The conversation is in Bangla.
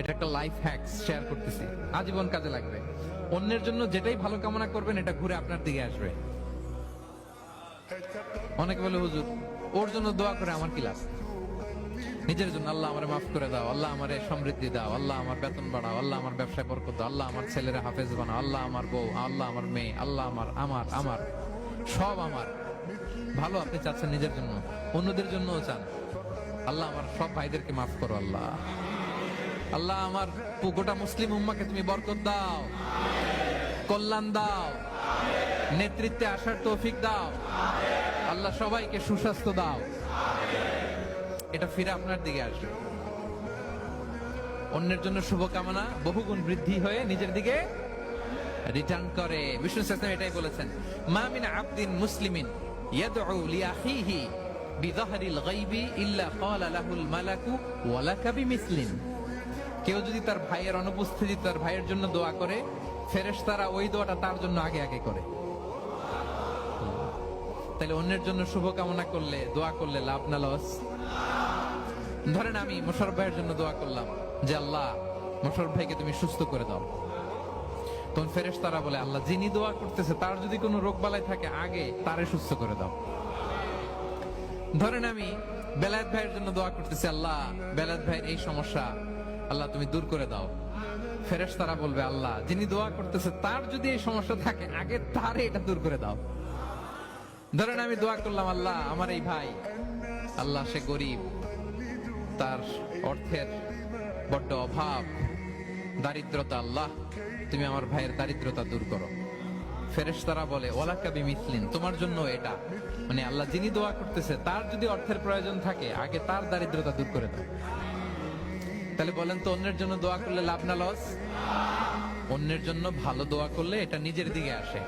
এটা একটা লাইফ হ্যাকস শেয়ার করতেছি, আজীবন কাজে লাগবে। অন্যের জন্য যেটাই ভালো কামনা করবেন এটা ঘুরে আপনার দিকে আসবে। অনেকে বলে হুজুর ওর জন্য দোয়া করে আমার কি লাভ? নিজের জন্য আল্লাহ আমারে মাফ করে দাও, আল্লাহ আমারে সমৃদ্ধি দাও, আল্লাহ আমার বেতন বাড়াও, আল্লাহ আমার ব্যবসায় বরকত দাও, আল্লাহ আমার ছেলেরা হাফেজ বানাও, আল্লাহ আমার বউ, আল্লাহ আমার মেয়ে, আল্লাহ আমার আমার আমার সব আমার ভালো আপনি চাচ্ছেন নিজের জন্য, অন্যদের জন্যও চান। আল্লাহ আমার সব ভাইদেরকে মাফ করো, আল্লাহ আল্লাহ আমার গোটা মুসলিম উম্মাকে তুমি বরকত দাও, কল্যাণ দাও, নেতৃত্বে আসার তৌফিক দাও, আল্লাহ সবাইকে সুস্বাস্থ্য দাও। এটা ফিরে আপনার দিকে আসবে। অন্যের জন্য শুভকামনা বহুগুণ বৃদ্ধি হয়ে নিজের দিকে রিটার্ন করে। বিষ্ণু সাল্লাল্লাহু এটাই বলেছেন, মা মিন আবদিন মুসলিমিন ইয়াদউ লিআখিহি বিযাহরিল গায়বি ইল্লা ক্বালা লাহুল মালাকু ওয়া লাকা বিমিসলিন। কেউ যদি তার ভাইয়ের অনুপস্থিতিতে তার ভাইয়ের জন্য দোয়া করে, ফেরেশতারা ওই দোয়াটা তার জন্য আগে আগে করে। তাহলে অন্যের জন্য শুভকামনা করলে, দোয়া করলে লাভ না লস? ধরেন আমি মোশাররফ ভাইয়ের জন্য দোয়া করলাম যে আল্লাহ মোশাররফ ভাইকে তুমি সুস্থ করে দাও, তখন ফেরেশতারা বলে আল্লাহ যিনি দোয়া করতেছে তার যদি কোনো রোগ বালাই থাকে আগে তারে সুস্থ করে দাও। ধরেন আমি বেলায়েত ভাইয়ের জন্য দোয়া করতেছি, আল্লাহ বেলায়েত ভাইয়ের এই সমস্যা আল্লাহ তুমি দূর করে দাও, ফেরেশতারা বলবে আল্লাহ যিনি দোয়া করতেছে তার যদি এই সমস্যা থাকে আগে তারে এটা দূর করে দাও। ধরেন আমি দোয়া করলাম আল্লাহ আমার এই ভাই, আল্লাহ সে গরিব, তার অর্থের বড্ড অভাব, দারিদ্রতা, আল্লাহ তুমি আমার ভাইয়ের দারিদ্রতা দূর করো। ফেরেশতারা বলে ওয়ালাকা বিমিসলিন, তোমার জন্য এটা, মানে আল্লাহ যিনি দোয়া করতেছে তার যদি অর্থের প্রয়োজন থাকে আগে তার দারিদ্রতা দূর করে দাও। তাহলে বলেন তো অন্যের জন্য দোয়া করলে লাভ না লস? অন্যের জন্য ভালো দোয়া করলে এটা নিজের দিকে আসে।